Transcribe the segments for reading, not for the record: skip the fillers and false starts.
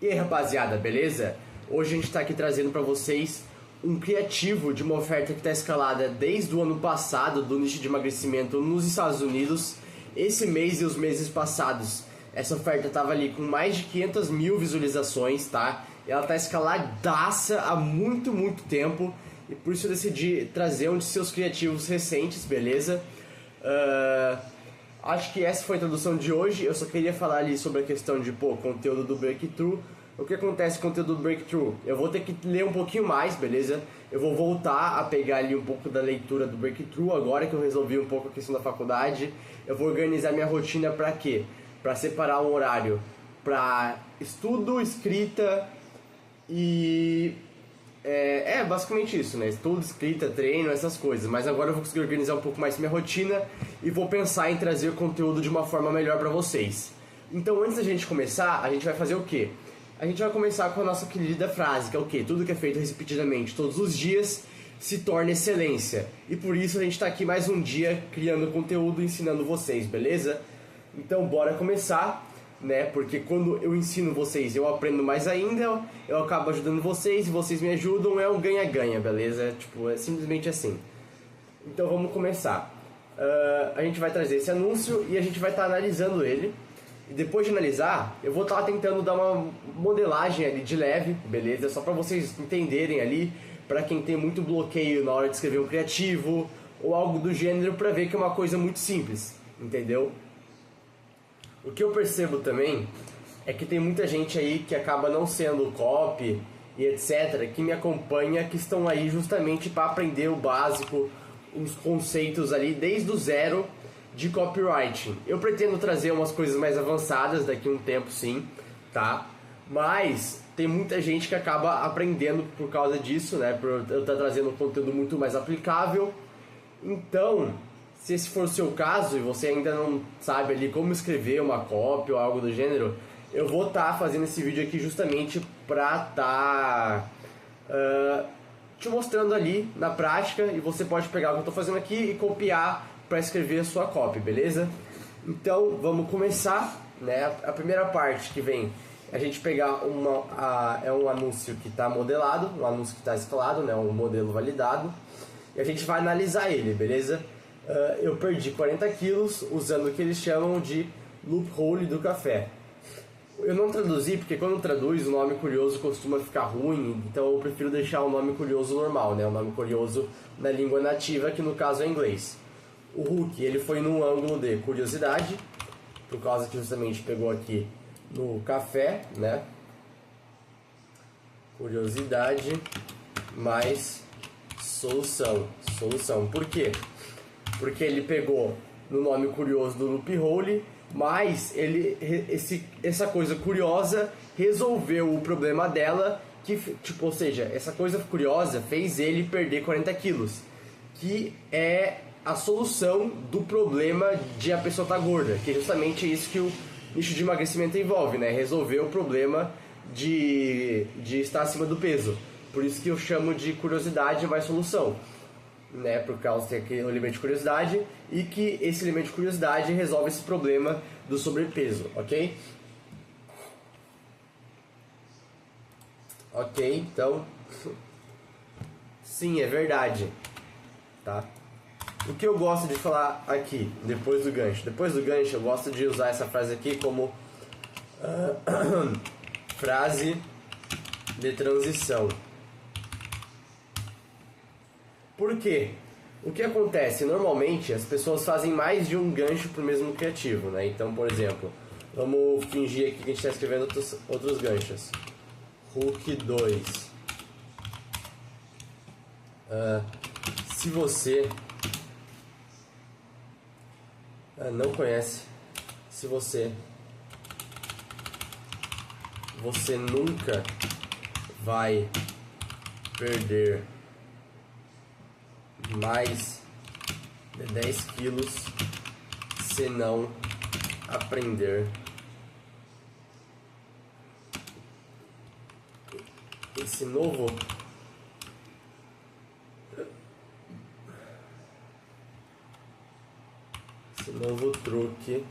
E aí, rapaziada, beleza? Hoje a gente está aqui trazendo para vocês um criativo de uma oferta que está escalada desde o ano passado do nicho de emagrecimento nos Estados Unidos. Esse mês e os meses passados, essa oferta estava ali com mais de 500 mil visualizações, tá? Ela está escaladaça há muito tempo e por isso eu decidi trazer um de seus criativos recentes, beleza? Acho que essa foi a introdução de hoje. Eu só queria falar ali sobre a questão de, conteúdo do Breakthrough. O que acontece com o conteúdo do Breakthrough? Eu vou ter que ler um pouquinho mais, beleza? Eu vou voltar a pegar ali um pouco da leitura do Breakthrough, agora que eu resolvi um pouco a questão da faculdade. Eu vou organizar minha rotina para quê? Para separar um horário para estudo, escrita e... basicamente isso, né? Estudo, escrita, treino, essas coisas. Mas agora eu vou conseguir organizar um pouco mais minha rotina e vou pensar em trazer o conteúdo de uma forma melhor pra vocês. Então, antes da gente começar, a gente vai fazer o quê? A gente vai começar com a nossa querida frase, que é o quê? Tudo que é feito repetidamente todos os dias se torna excelência. E por isso a gente tá aqui mais um dia criando conteúdo e ensinando vocês, beleza? Então, bora começar, né? Porque quando eu ensino vocês, eu aprendo mais ainda, eu acabo ajudando vocês e vocês me ajudam, é um ganha-ganha, beleza? Tipo, é simplesmente assim. Então vamos começar. A gente vai trazer esse anúncio e a gente vai estar analisando ele. E depois de analisar, eu vou estar tentando dar uma modelagem ali de leve, beleza? Só para vocês entenderem ali, para quem tem muito bloqueio na hora de escrever um criativo ou algo do gênero, para ver que é uma coisa muito simples, entendeu? O que eu percebo também é que tem muita gente aí que acaba não sendo copy e etc, que me acompanha, que estão aí justamente para aprender o básico, os conceitos ali desde o zero de copywriting. Eu pretendo trazer umas coisas mais avançadas daqui a um tempo, sim, tá? Mas tem muita gente que acaba aprendendo por causa disso, né? Por eu estar trazendo um conteúdo muito mais aplicável. Então, se esse for o seu caso e você ainda não sabe ali como escrever uma copy ou algo do gênero, eu vou estar fazendo esse vídeo aqui justamente para estar te mostrando ali na prática, e você pode pegar o que eu estou fazendo aqui e copiar para escrever a sua copy, beleza? Então vamos começar, né? A primeira parte que vem a gente pegar é um anúncio que está modelado, um anúncio que está escalado, né? Um modelo validado, e a gente vai analisar ele, beleza? Eu perdi 40 quilos usando o que eles chamam de loophole do café. Eu não traduzi porque quando traduz o nome curioso costuma ficar ruim, então eu prefiro deixar o nome curioso normal, né? O nome curioso na língua nativa, que no caso é inglês. O Hulk, ele foi num ângulo de curiosidade, por causa que justamente pegou aqui no café, né? Curiosidade mais solução. Por quê? Porque ele pegou no nome curioso do loophole, mas essa coisa curiosa resolveu o problema dela, ou seja, essa coisa curiosa fez ele perder 40 quilos, que é a solução do problema de a pessoa estar gorda, que é justamente isso que o nicho de emagrecimento envolve, né? Resolver o problema de estar acima do peso. Por isso que eu chamo de curiosidade mais solução, né? Por causa que tem o elemento de curiosidade e que esse elemento de curiosidade resolve esse problema do sobrepeso, ok? Ok, então sim, é verdade, tá? O que eu gosto de falar aqui, depois do gancho eu gosto de usar essa frase aqui como frase de transição. Por quê? O que acontece? Normalmente as pessoas fazem mais de um gancho para o mesmo criativo, né? Então, por exemplo, vamos fingir aqui que a gente está escrevendo outros ganchos. Hook 2. Se você não conhece, se você nunca vai perder mais de 10 quilos se não aprender esse novo truque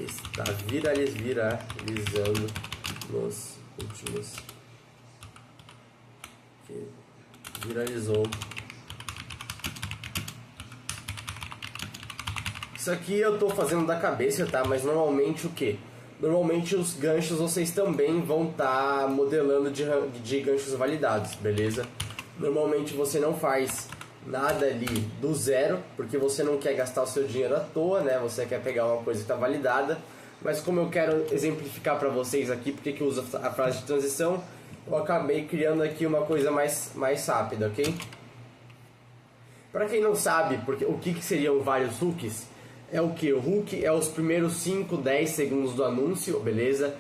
está viralizando nos últimos. Que viralizou. Isso aqui eu tô fazendo da cabeça, tá? Mas normalmente o que? Normalmente os ganchos vocês também vão estar modelando de ganchos validados, beleza? Normalmente você não faz nada ali do zero, porque você não quer gastar o seu dinheiro à toa, né? Você quer pegar uma coisa que está validada. Mas como eu quero exemplificar para vocês aqui porque que eu uso a frase de transição, eu acabei criando aqui uma coisa mais rápida, ok? Para quem não sabe porque, o que seriam vários hooks, é o que? O hook é os primeiros 5, 10 segundos do anúncio, beleza?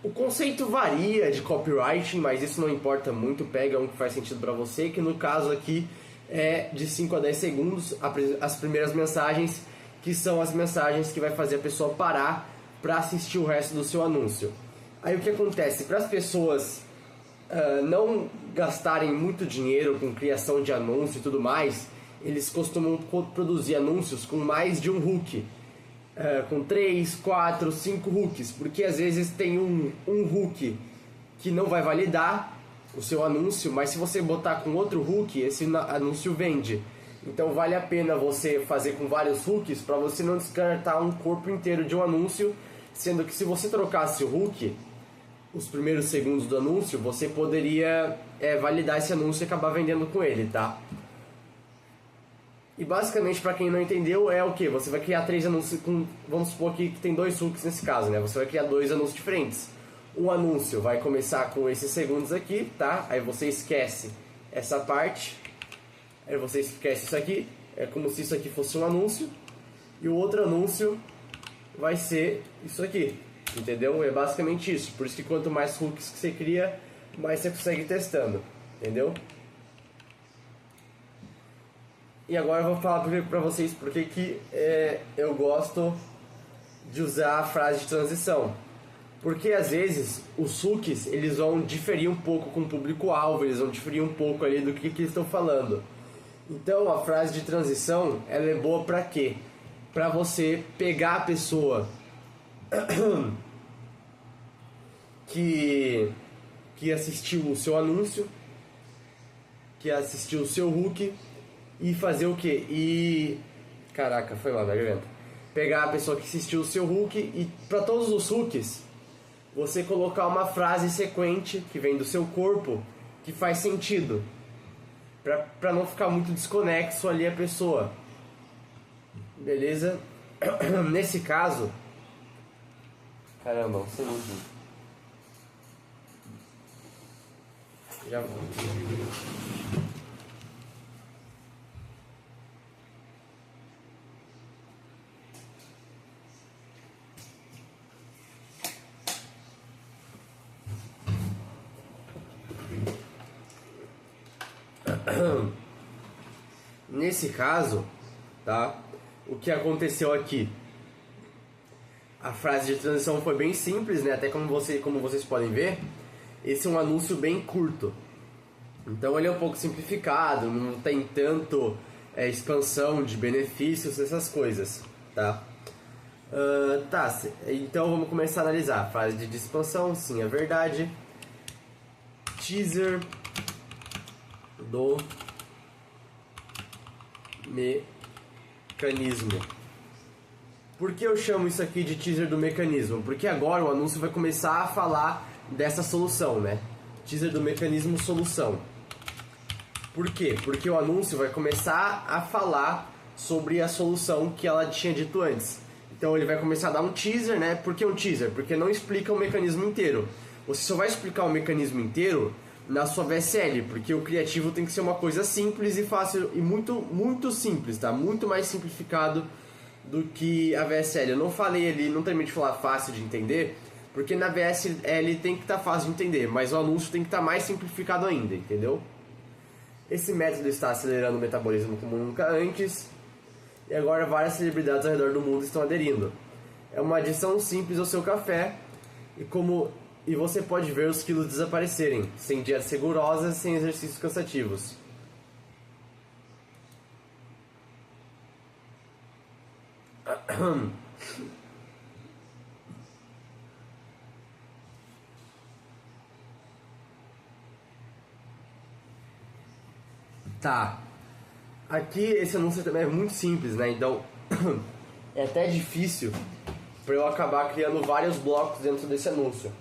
O conceito varia de copywriting, mas isso não importa muito, pega um que faz sentido para você, que no caso aqui é de 5 a 10 segundos, as primeiras mensagens, que são as mensagens que vai fazer a pessoa parar para assistir o resto do seu anúncio. Aí o que acontece? Para as pessoas não gastarem muito dinheiro com criação de anúncio e tudo mais, eles costumam produzir anúncios com mais de um hook, com 3, 4, 5 hooks, porque às vezes tem um hook que não vai validar o seu anúncio, mas se você botar com outro hook, esse anúncio vende. Então vale a pena você fazer com vários hooks para você não descartar um corpo inteiro de um anúncio, sendo que se você trocasse o hook, os primeiros segundos do anúncio, você poderia validar esse anúncio e acabar vendendo com ele, tá? E basicamente, para quem não entendeu, é o que? Você vai criar 3 anúncios com... Vamos supor que tem 2 hooks nesse caso, né? Você vai criar 2 anúncios diferentes. Um anúncio vai começar com esses segundos aqui, tá? Aí você esquece essa parte. Aí você esquece isso aqui. É como se isso aqui fosse um anúncio. E o outro anúncio vai ser isso aqui. Entendeu? É basicamente isso. Por isso que quanto mais hooks que você cria, mais você consegue ir testando. Entendeu? E agora eu vou falar para vocês porque que eu gosto de usar a frase de transição. Porque às vezes os hooks eles vão diferir um pouco com o público-alvo, eles vão diferir um pouco ali do que eles estão falando. Então a frase de transição ela é boa para quê? Para você pegar a pessoa que assistiu o seu anúncio, que assistiu o seu hook e fazer o quê? Caraca, foi lá, garganta. Pegar a pessoa que assistiu o seu hook e para todos os hooks você colocar uma frase sequente que vem do seu corpo que faz sentido. Pra não ficar muito desconexo ali a pessoa. Beleza? Nesse caso... Caramba, um segundo. Já vou. Nesse caso, tá? O que aconteceu aqui? A frase de transição foi bem simples, né? Até como vocês podem ver, esse é um anúncio bem curto. Então ele é um pouco simplificado, não tem tanto expansão de benefícios, essas coisas, tá? Então vamos começar a analisar. A frase de expansão, sim, é verdade. Teaser do mecanismo. Por que eu chamo isso aqui de teaser do mecanismo? Porque agora o anúncio vai começar a falar dessa solução, né? Teaser do mecanismo solução. Por quê? Porque o anúncio vai começar a falar sobre a solução que ela tinha dito antes. Então ele vai começar a dar um teaser, né? Por que um teaser? Porque não explica o mecanismo inteiro. Você só vai explicar o mecanismo inteiro na sua VSL, porque o criativo tem que ser uma coisa simples e fácil, e muito, muito simples, tá? Muito mais simplificado do que a VSL. Eu não falei ali, não terminei de falar fácil de entender, porque na VSL tem que estar fácil de entender, mas o anúncio tem que estar mais simplificado ainda, entendeu? Esse método está acelerando o metabolismo como nunca antes, e agora várias celebridades ao redor do mundo estão aderindo. É uma adição simples ao seu café, e você pode ver os quilos desaparecerem, sem dietas rigorosas, sem exercícios cansativos. Tá. Aqui esse anúncio também é muito simples, né? Então é até difícil para eu acabar criando vários blocos dentro desse anúncio.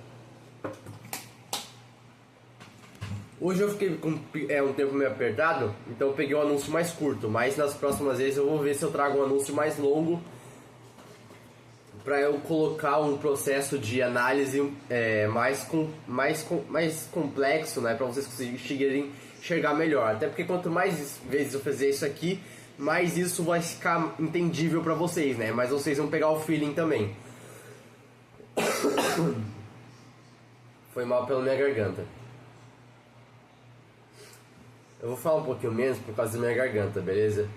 Hoje eu fiquei com um tempo meio apertado, então eu peguei um anúncio mais curto, mas nas próximas vezes eu vou ver se eu trago um anúncio mais longo para eu colocar um processo de análise mais complexo, né, para vocês conseguirem enxergar melhor. Até porque quanto mais vezes eu fizer isso aqui, mais isso vai ficar entendível para vocês, né? Mas vocês vão pegar o feeling também. Foi mal pela minha garganta. Eu vou falar um pouquinho menos por causa da minha garganta, beleza?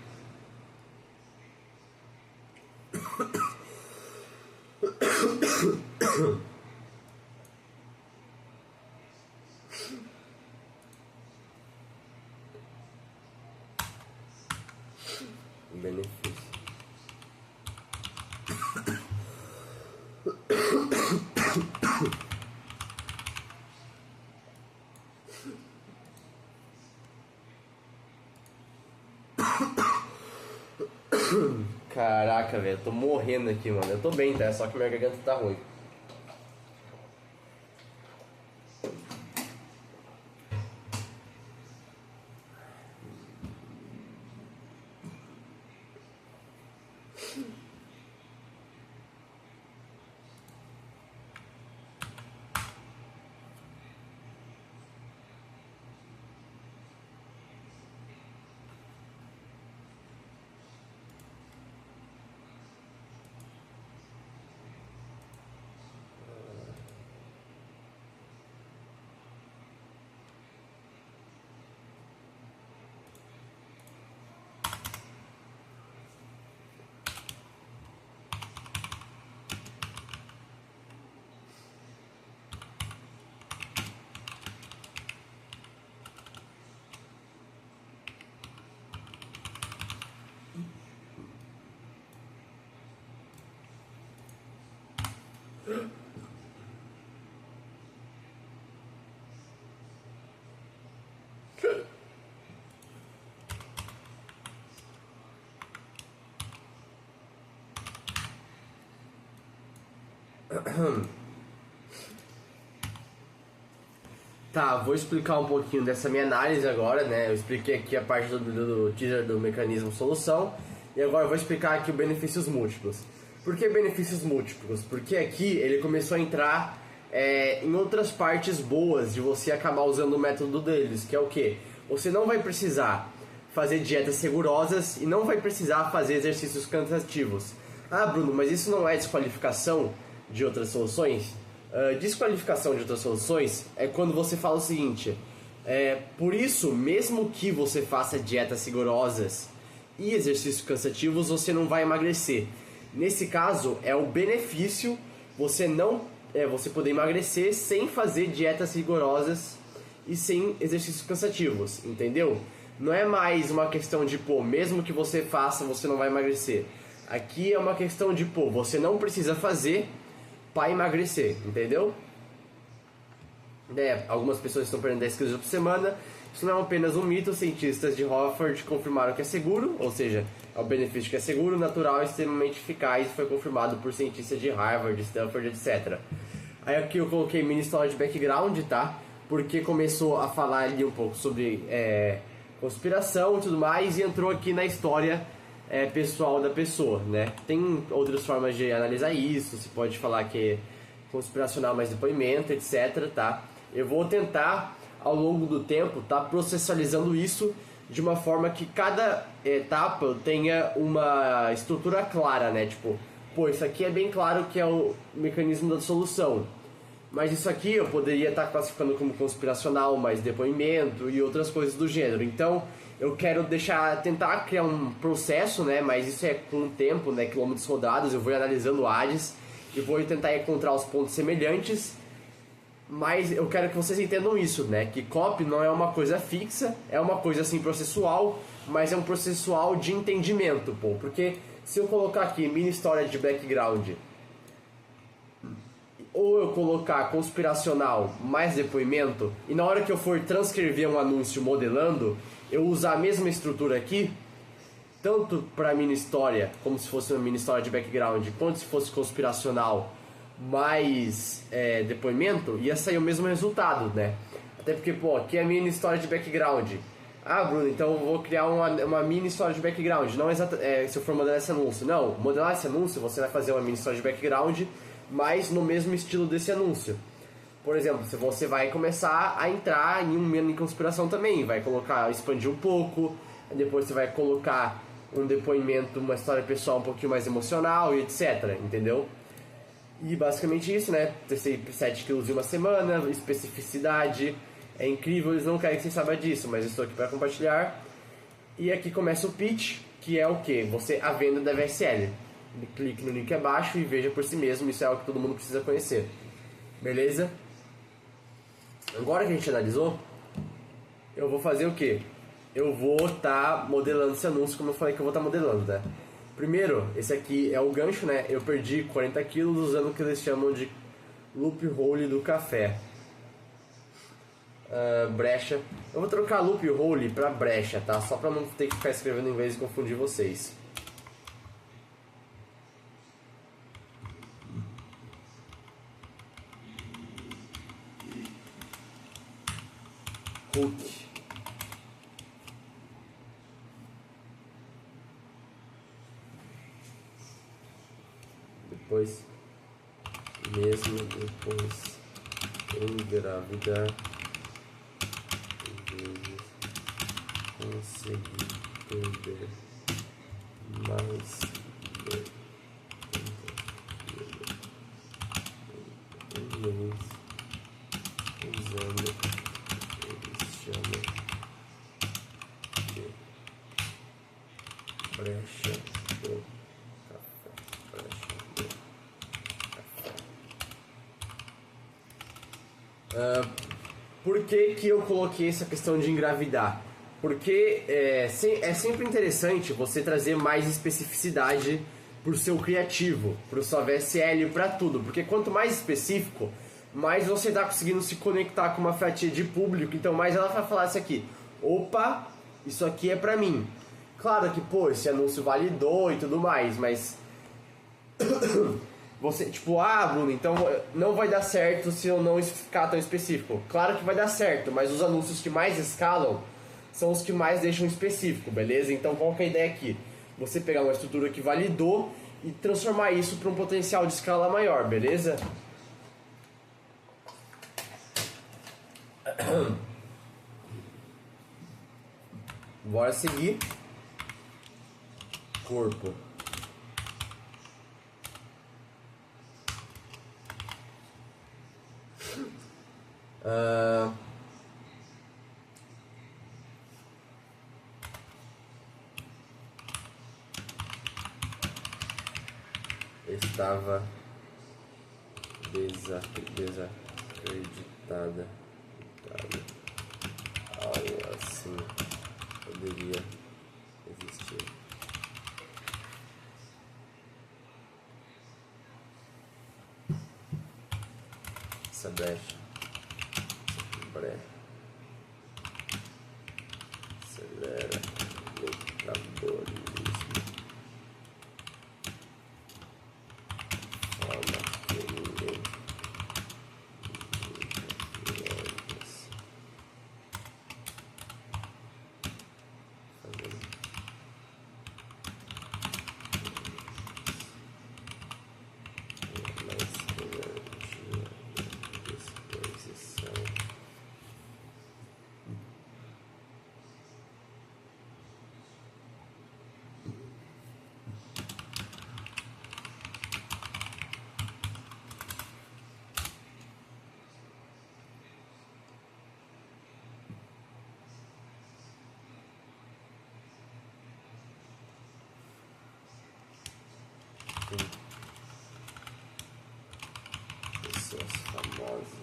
Benefício. Caraca, velho, eu tô morrendo aqui, mano. Eu tô bem, tá? Só que minha garganta tá ruim. Tá, vou explicar um pouquinho dessa minha análise agora, né? Eu expliquei aqui a parte do teaser do mecanismo solução e agora eu vou explicar aqui os benefícios múltiplos. Por que benefícios múltiplos? Porque aqui ele começou a entrar em outras partes boas de você acabar usando o método deles, que é o que? Você não vai precisar fazer dietas rigorosas e não vai precisar fazer exercícios cansativos. Ah, Bruno, mas isso não é desqualificação de outras soluções? Desqualificação de outras soluções é quando você fala o seguinte: por isso, mesmo que você faça dietas rigorosas e exercícios cansativos, você não vai emagrecer. Nesse caso, é o benefício você poder emagrecer sem fazer dietas rigorosas e sem exercícios cansativos, entendeu? Não é mais uma questão de, mesmo que você faça, você não vai emagrecer. Aqui é uma questão de, você não precisa fazer para emagrecer, entendeu? Algumas pessoas estão perdendo 10 quilos por semana. Isso não é apenas um mito. Cientistas de Harvard confirmaram que é seguro, ou seja, é um benefício que é seguro, natural e extremamente eficaz. Foi confirmado por cientistas de Harvard, Stanford, etc. Aí aqui eu coloquei mini história de background, tá? Porque começou a falar ali um pouco sobre conspiração e tudo mais, e entrou aqui na história pessoal da pessoa, né? Tem outras formas de analisar isso, você pode falar que é conspiracional, mais depoimento, etc, tá? Eu vou tentar, ao longo do tempo, tá processualizando isso de uma forma que cada etapa tenha uma estrutura clara, né? Tipo, isso aqui é bem claro que é o mecanismo da solução, mas isso aqui eu poderia estar classificando como conspiracional, mais depoimento e outras coisas do gênero. Então eu quero tentar criar um processo, né? Mas isso é com o tempo, né? Quilômetros rodados, eu vou analisando ADES e vou tentar encontrar os pontos semelhantes. Mas eu quero que vocês entendam isso, né? Que copy não é uma coisa fixa, é uma coisa assim processual, mas é um processual de entendimento, Porque se eu colocar aqui mini história de background ou eu colocar conspiracional mais depoimento, e na hora que eu for transcrever um anúncio modelando, eu usar a mesma estrutura aqui, tanto para mini história, como se fosse uma mini história de background, quanto se fosse conspiracional mais depoimento, ia sair o mesmo resultado, né? Até porque, pô, aqui é mini história de background. Ah, Bruno, então eu vou criar uma mini história de background. Não se eu for modelar esse anúncio. Não, modelar esse anúncio, você vai fazer uma mini história de background, mas no mesmo estilo desse anúncio. Por exemplo, se você vai começar a entrar em um mini conspiração também, vai colocar, expandir um pouco, depois você vai colocar um depoimento, uma história pessoal um pouquinho mais emocional e etc, entendeu? E basicamente isso, né? Testei 7 quilos em uma semana, especificidade, é incrível, eles não querem que você saiba disso, mas eu estou aqui para compartilhar. E aqui começa o pitch, que é o que? A venda da VSL. Clique no link abaixo e veja por si mesmo, isso é algo que todo mundo precisa conhecer. Beleza? Agora que a gente analisou, eu vou fazer o que? Eu vou estar modelando esse anúncio como eu falei que eu vou estar modelando, né? Primeiro, esse aqui é o gancho, né? Eu perdi 40 quilos usando o que eles chamam de loophole do café. Brecha. Eu vou trocar loophole pra brecha, tá? Só pra não ter que ficar escrevendo em inglês e confundir vocês. Hook. Depois, mesmo depois engravidar, conseguir perder mais de 30 quilos um mês usando eles chamam de brecha do café. Brecha do café. Por que eu coloquei essa questão de engravidar? Porque é sempre interessante você trazer mais especificidade pro seu criativo, pro sua VSL, para tudo. Porque quanto mais específico, mais você está conseguindo se conectar com uma fatia de público. Então mais ela vai falar isso aqui. Opa, isso aqui é pra mim. Claro que, pô, esse anúncio validou e tudo mais, mas... Você, tipo, Bruno, então não vai dar certo se eu não ficar tão específico. Claro que vai dar certo, mas os anúncios que mais escalam são os que mais deixam específico, beleza? Então qual que é a ideia aqui? Você pegar uma estrutura que validou e transformar isso para um potencial de escala maior, beleza? Bora seguir. Corpo. Estava desacreditada. Algo assim poderia existir. Essa brecha. Acelera o metabolismo. Forma que ninguém pessoas famosas.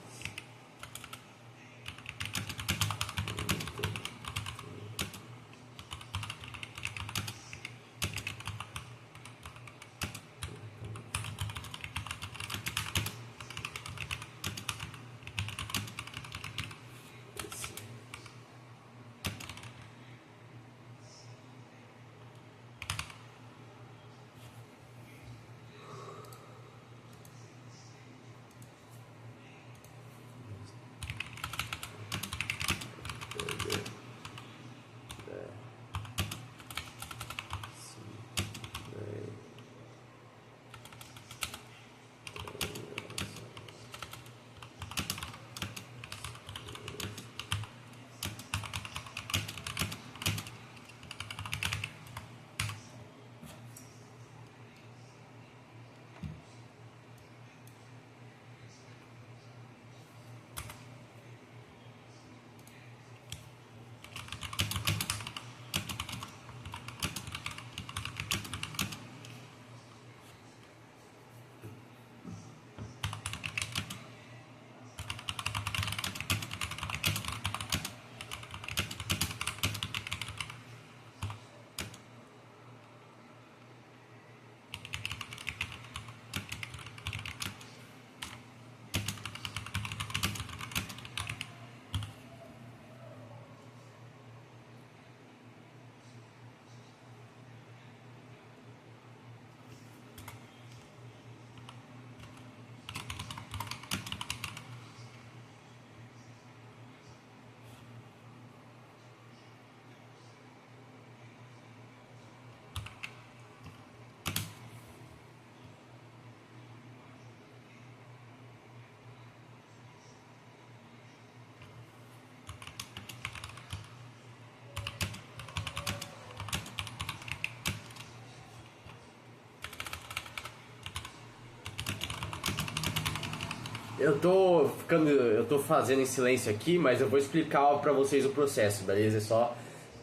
Eu tô fazendo em silêncio aqui, mas eu vou explicar pra vocês o processo, beleza? É só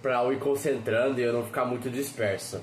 pra eu ir concentrando e eu não ficar muito disperso.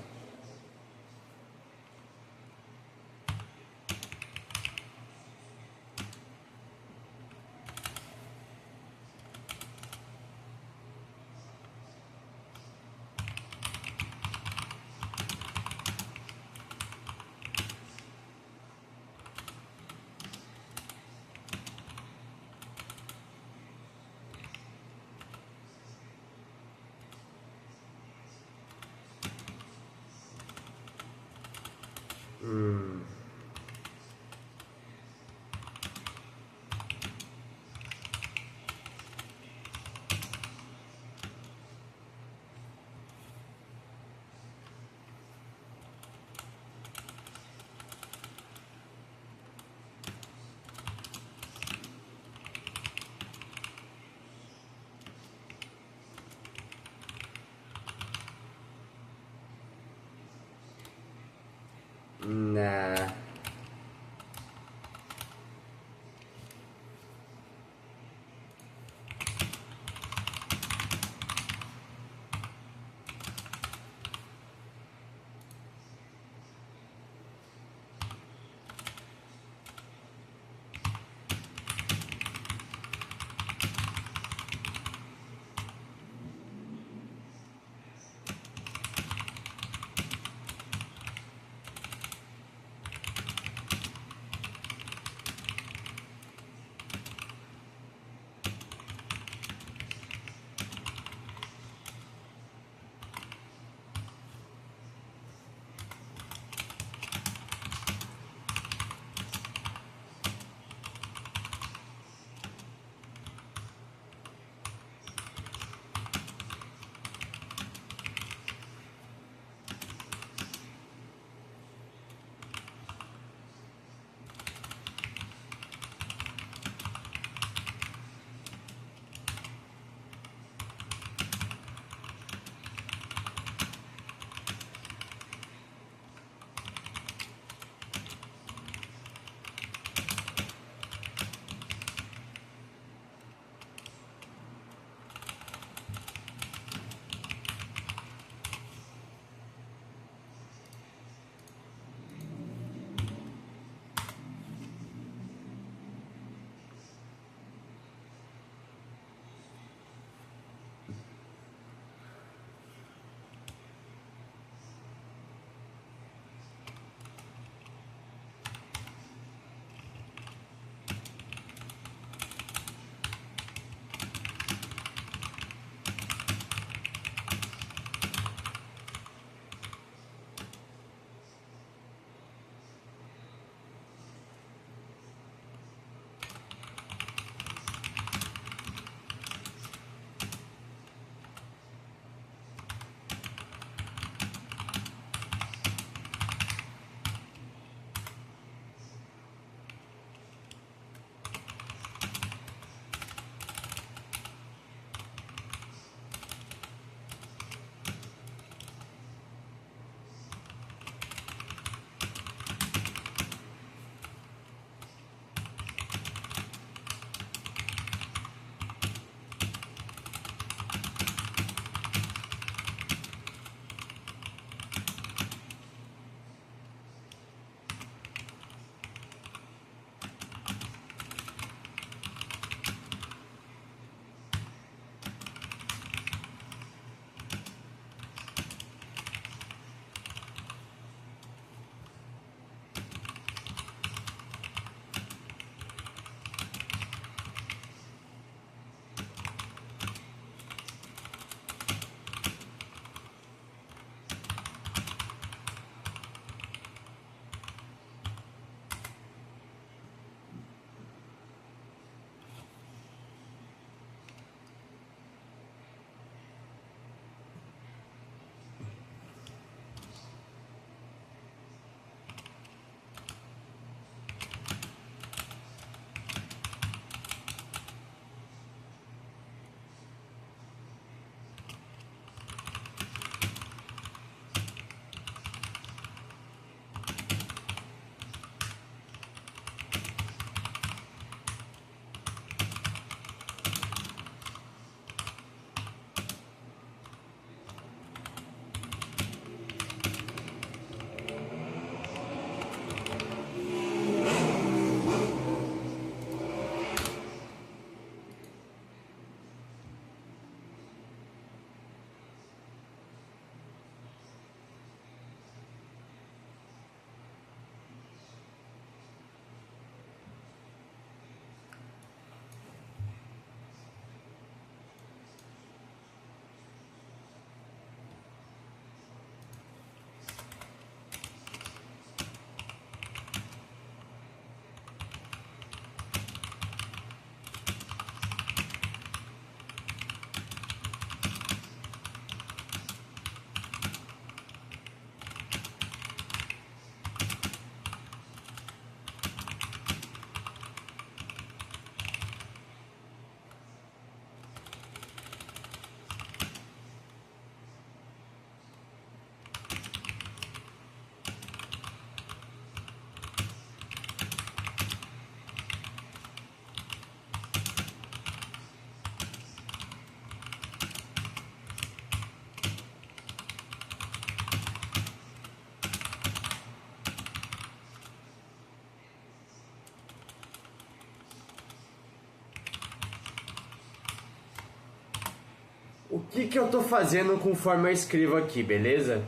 O que que eu tô fazendo conforme eu escrevo aqui, beleza?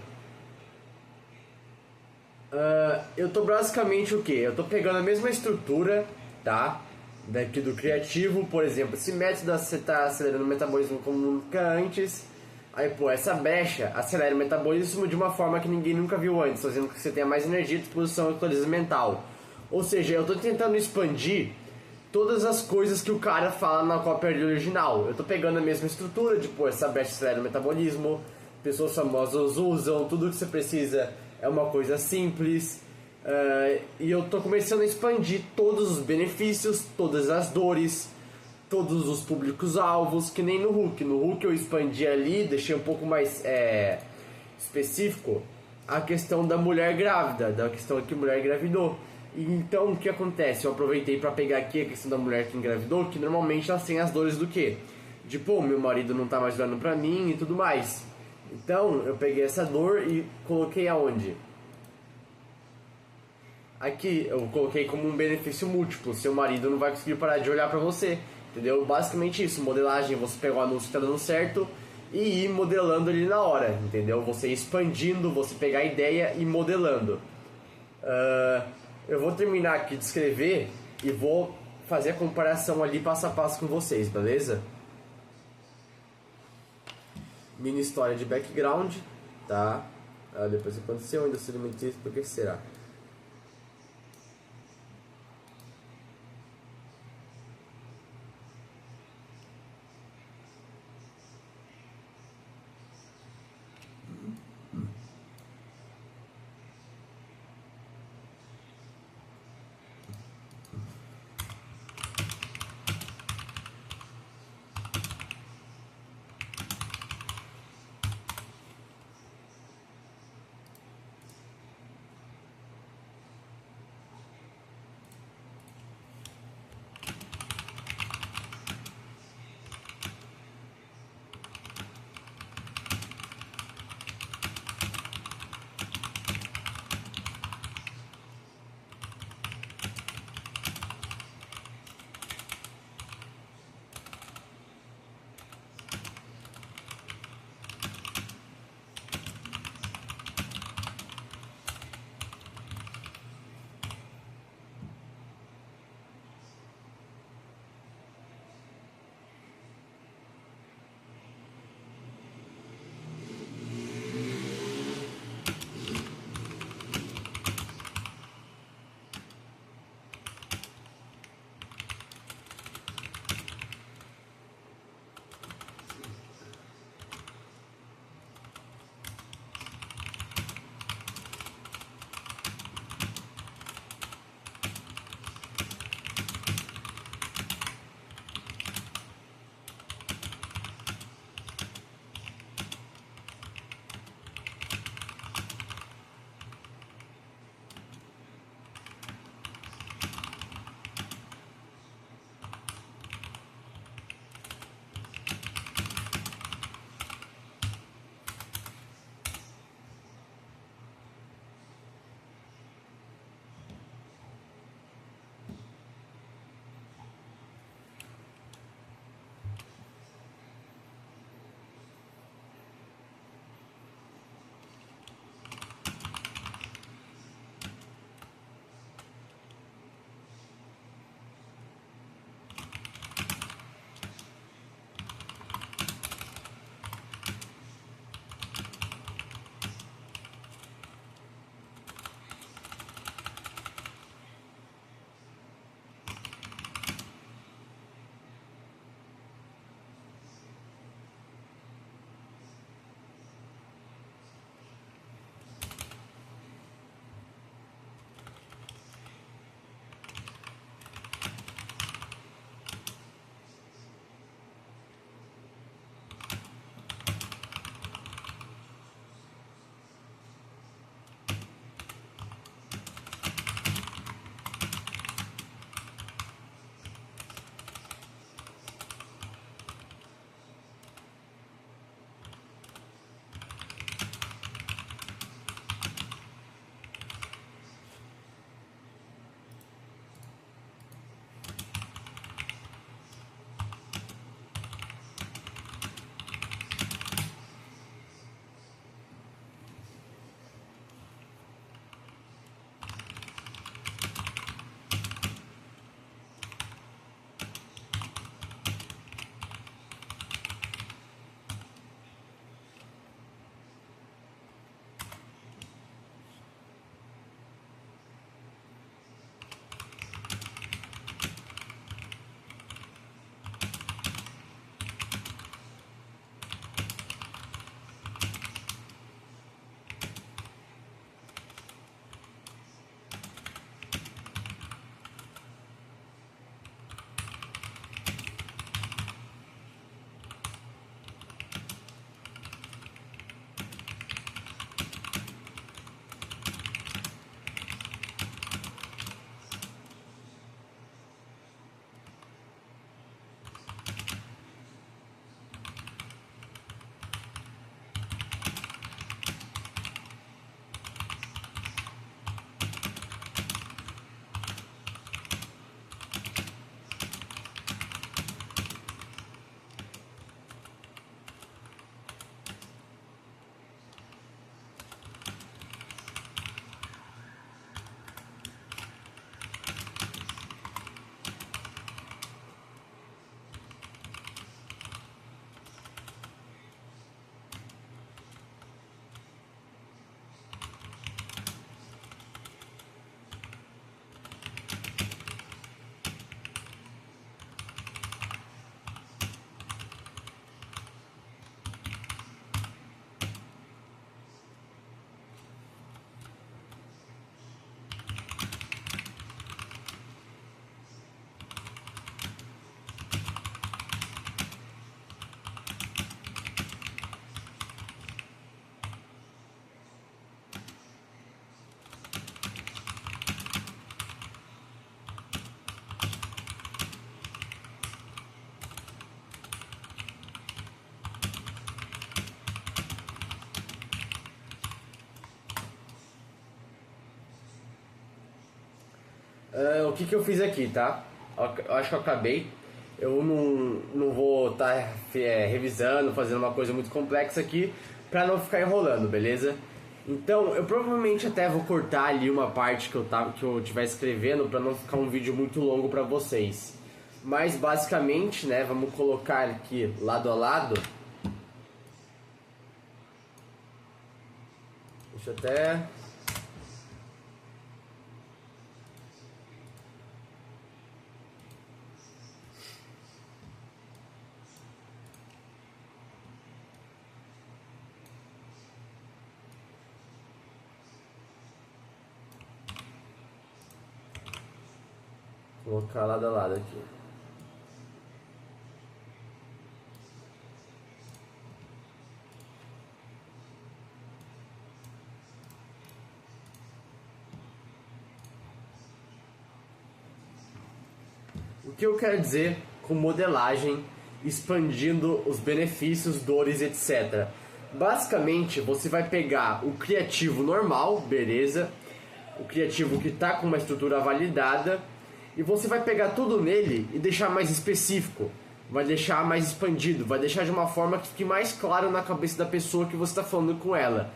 Eu tô basicamente o que? Eu tô pegando a mesma estrutura, tá? Daqui do criativo, por exemplo, esse método você tá acelerando o metabolismo como nunca antes. Aí, pô, essa brecha acelera o metabolismo de uma forma que ninguém nunca viu antes, fazendo com que você tenha mais energia, disposição e clareza mental. Ou seja, eu tô tentando expandir todas as coisas que o cara fala na cópia original. Eu tô pegando a mesma estrutura, de, pô, essa brecha acelera o metabolismo, pessoas famosas usam, tudo que você precisa é uma coisa simples. E eu tô começando a expandir todos os benefícios, todas as dores, todos os públicos-alvos, que nem no Hulk. No Hulk eu expandi ali, deixei um pouco mais específico a questão da mulher grávida, da questão que a mulher engravidou. E então o que acontece? Eu aproveitei para pegar aqui a questão da mulher que engravidou, que normalmente elas têm as dores do quê? De, pô, meu marido não tá mais olhando pra mim e tudo mais. Então eu peguei essa dor e coloquei aonde? Aqui eu coloquei como um benefício múltiplo. Seu marido não vai conseguir parar de olhar pra você, entendeu? Basicamente isso, modelagem, você pega o anúncio que tá dando certo e ir modelando ele na hora, entendeu? Você expandindo, você pegar a ideia e modelando. Eu vou terminar aqui de escrever e vou fazer a comparação ali passo a passo com vocês, beleza? Mini história de background, tá? Depois aconteceu, ainda se alimentou, por que será? Então, o que eu fiz aqui, tá? Eu acho que eu acabei. Eu não vou estar revisando, fazendo uma coisa muito complexa aqui, pra não ficar enrolando, beleza? Então, eu provavelmente até vou cortar ali uma parte que eu estiver escrevendo pra não ficar um vídeo muito longo pra vocês. Mas, basicamente, né, vamos colocar aqui lado a lado. Deixa eu até... colocar lado a lado aqui. O que eu quero dizer com modelagem, expandindo os benefícios, dores, etc. Basicamente, você vai pegar o criativo normal, beleza? O criativo que está com uma estrutura validada, e você vai pegar tudo nele e deixar mais específico, vai deixar mais expandido, vai deixar de uma forma que fique mais claro na cabeça da pessoa que você está falando com ela.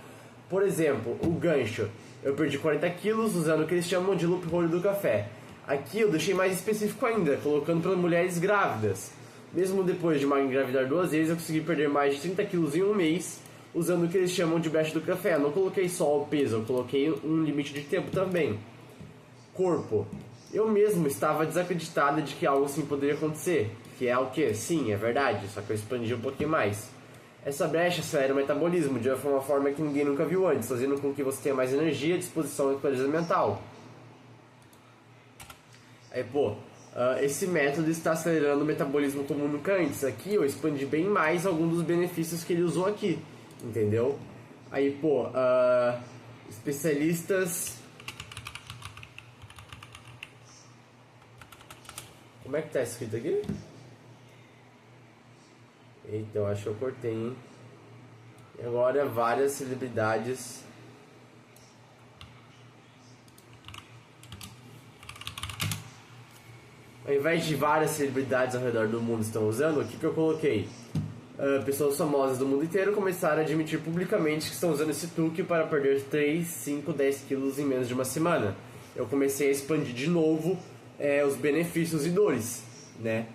Por exemplo, o gancho. Eu perdi 40 quilos usando o que eles chamam de loophole do café. Aqui eu deixei mais específico ainda, colocando para mulheres grávidas. Mesmo depois de engravidar 2 vezes, eu consegui perder mais de 30 quilos em um mês, usando o que eles chamam de brecha do café. Eu não coloquei só o peso, eu coloquei um limite de tempo também. Corpo. Eu mesmo estava desacreditado de que algo assim poderia acontecer. Que é o que? Sim, é verdade, só que eu expandi um pouquinho mais. Essa brecha acelera o metabolismo de uma forma que ninguém nunca viu antes, fazendo com que você tenha mais energia, disposição e clareza mental. Aí, esse método está acelerando o metabolismo como nunca antes. Aqui eu expandi bem mais alguns dos benefícios que ele usou aqui, entendeu? Aí, especialistas... Como é que tá escrito aqui? Eita, eu acho que eu cortei, hein? E agora várias celebridades... Ao invés de várias celebridades ao redor do mundo estão usando, o que eu coloquei? Pessoas famosas do mundo inteiro começaram a admitir publicamente que estão usando esse truque para perder 3, 5, 10 quilos em menos de uma semana. Eu comecei a expandir de novo os benefícios e dores, né?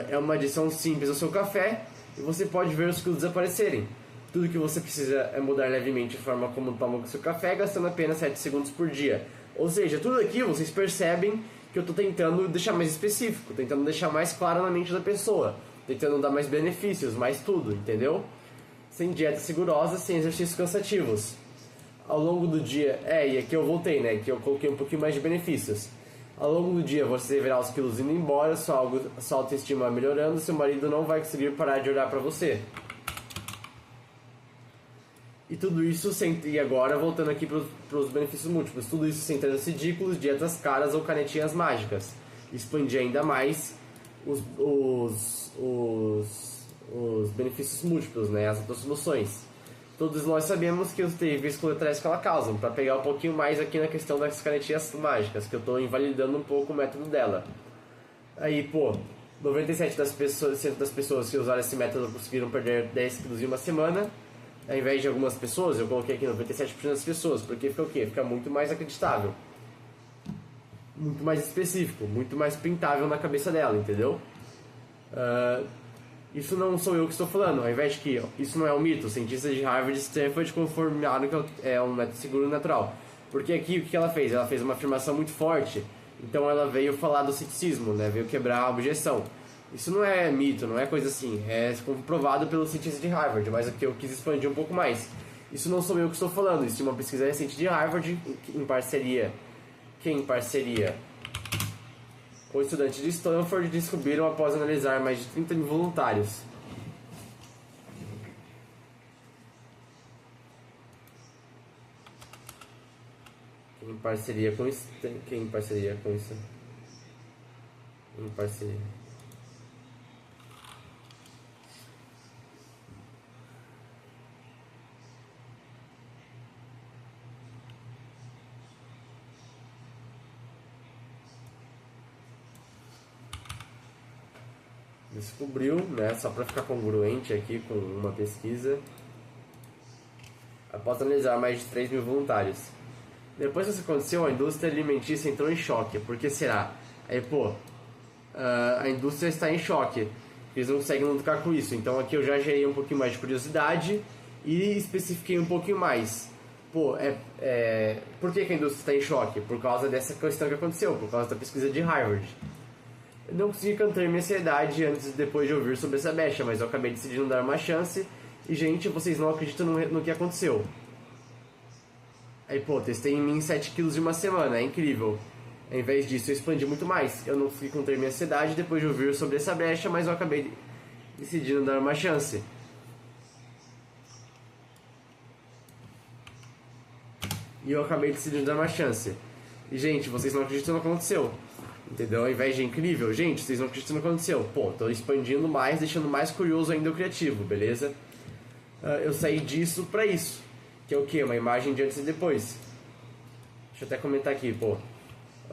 É uma adição simples ao seu café e você pode ver os quilos desaparecerem. Tudo que você precisa é mudar levemente a forma como toma o seu café, gastando apenas 7 segundos por dia. Ou seja, tudo aqui vocês percebem que eu estou tentando deixar mais específico, tentando deixar mais claro na mente da pessoa, tentando dar mais benefícios, mais tudo, entendeu? Sem dietas rigorosas, sem exercícios cansativos. Ao longo do dia, e aqui eu voltei, né, que eu coloquei um pouquinho mais de benefícios. Ao longo do dia você verá os quilos indo embora, sua autoestima melhorando, seu marido não vai conseguir parar de olhar para você. E tudo isso, e agora voltando aqui para os benefícios múltiplos, tudo isso sem treinos ridículos, dietas caras ou canetinhas mágicas. Expandir ainda mais os benefícios múltiplos, né, as outras soluções. Todos nós sabemos que os efeitos colaterais que ela causam, para pegar um pouquinho mais aqui na questão das canetinhas mágicas, que eu estou invalidando um pouco o método dela. Aí, 97% das pessoas que usaram esse método conseguiram perder 10 quilos em uma semana. Ao invés de algumas pessoas, eu coloquei aqui 97% das pessoas, porque fica o quê? Fica muito mais acreditável, muito mais específico, muito mais pintável na cabeça dela, entendeu? Isso não sou eu que estou falando, ao invés de que isso não é um mito, cientistas de Harvard e Stanford confirmaram que é um método seguro e natural. Porque aqui o que ela fez? Ela fez uma afirmação muito forte, então ela veio falar do ceticismo, né? Veio quebrar a objeção. Isso não é mito, não é coisa assim, é comprovado pelos cientistas de Harvard, mas aqui eu quis expandir um pouco mais. Isso não sou eu que estou falando, isso é uma pesquisa recente de Harvard, em parceria com estudantes de Stanford, descobriram após analisar mais de 30 mil voluntários. Em parceria com isso? Quem em parceria com isso? Em parceria. descobriu, né, só para ficar congruente aqui com uma pesquisa, após analisar mais de 3 mil voluntários. Depois que isso aconteceu, a indústria alimentícia entrou em choque. Por que será? Aí, pô, a indústria está em choque. Eles não conseguem lucrar com isso. Então aqui eu já gerei um pouquinho mais de curiosidade e especifiquei um pouquinho mais. Pô, por que a indústria está em choque? Por causa dessa questão que aconteceu, por causa da pesquisa de Harvard. Eu não consegui conter minha ansiedade antes e depois de ouvir sobre essa brecha, mas eu acabei decidindo dar uma chance. E, gente, vocês não acreditam no que aconteceu. Aí, pô, testei em mim 7 quilos em uma semana, é incrível. Ao invés disso, eu expandi muito mais. Eu não consegui conter minha ansiedade depois de ouvir sobre essa brecha, mas eu acabei decidindo dar uma chance. E eu acabei decidindo dar uma chance. E, gente, vocês não acreditam no que aconteceu. Entendeu? Ao invés de incrível, gente, vocês não acreditam no que aconteceu. Pô, tô expandindo mais, deixando mais curioso ainda o criativo, beleza? Eu saí disso pra isso. Que é o que? Uma imagem de antes e depois. Deixa eu até comentar aqui, pô.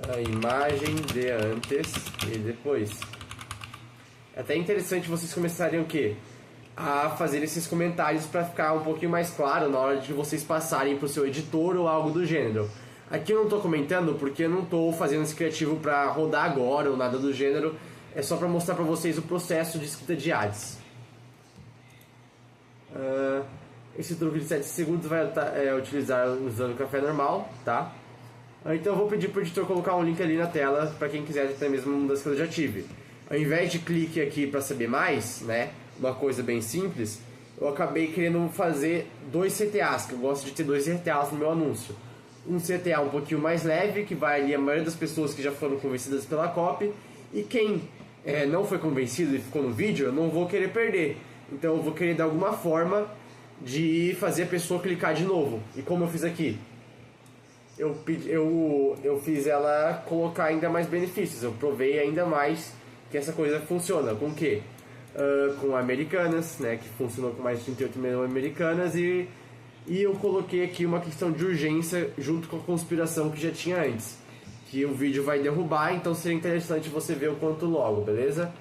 A imagem de antes e depois. É até interessante vocês começarem o quê? A fazer esses comentários para ficar um pouquinho mais claro na hora de vocês passarem pro seu editor ou algo do gênero. Aqui eu não tô comentando porque eu não tô fazendo esse criativo para rodar agora ou nada do gênero. É só para mostrar para vocês o processo de escrita de ads. Esse truque de 7 segundos vai utilizar usando o café normal, tá? Então eu vou pedir pro editor colocar um link ali na tela para quem quiser até mesmo uma das que eu já tive. Ao invés de clique aqui para saber mais, né? Uma coisa bem simples, eu acabei querendo fazer 2 CTAs, que eu gosto de ter 2 CTAs no meu anúncio. Um CTA um pouquinho mais leve, que vai ali a maioria das pessoas que já foram convencidas pela copy, e quem não foi convencido e ficou no vídeo, eu não vou querer perder. Então eu vou querer de alguma forma de fazer a pessoa clicar de novo. E como eu fiz aqui? Eu fiz ela colocar ainda mais benefícios. Eu provei ainda mais que essa coisa funciona. Com o quê? Com Americanas, né, que funcionou com mais de 38 mil Americanas, e eu coloquei aqui uma questão de urgência junto com a conspiração que já tinha antes, que o vídeo vai derrubar, então seria interessante você ver o quanto logo, beleza?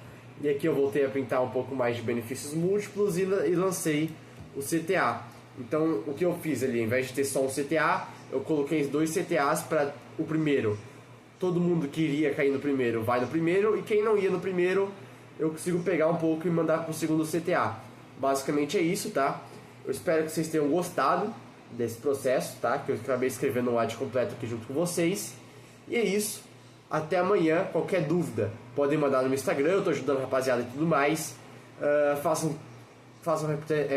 E aqui eu voltei a pintar um pouco mais de benefícios múltiplos e lancei o CTA. Então o que eu fiz ali, ao invés de ter só um CTA, eu coloquei 2 CTAs para o primeiro. Todo mundo que iria cair no primeiro vai no primeiro, e quem não ia no primeiro eu consigo pegar um pouco e mandar para o segundo CTA. Basicamente é isso, tá? Eu espero que vocês tenham gostado desse processo, tá? Que eu acabei escrevendo um ad completo aqui junto com vocês. E é isso. Até amanhã. Qualquer dúvida, podem mandar no meu Instagram. Eu tô ajudando a rapaziada e tudo mais. Façam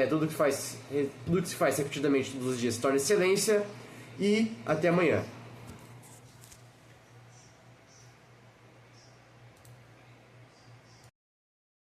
tudo que se faz repetidamente todos os dias se torna excelência. E até amanhã.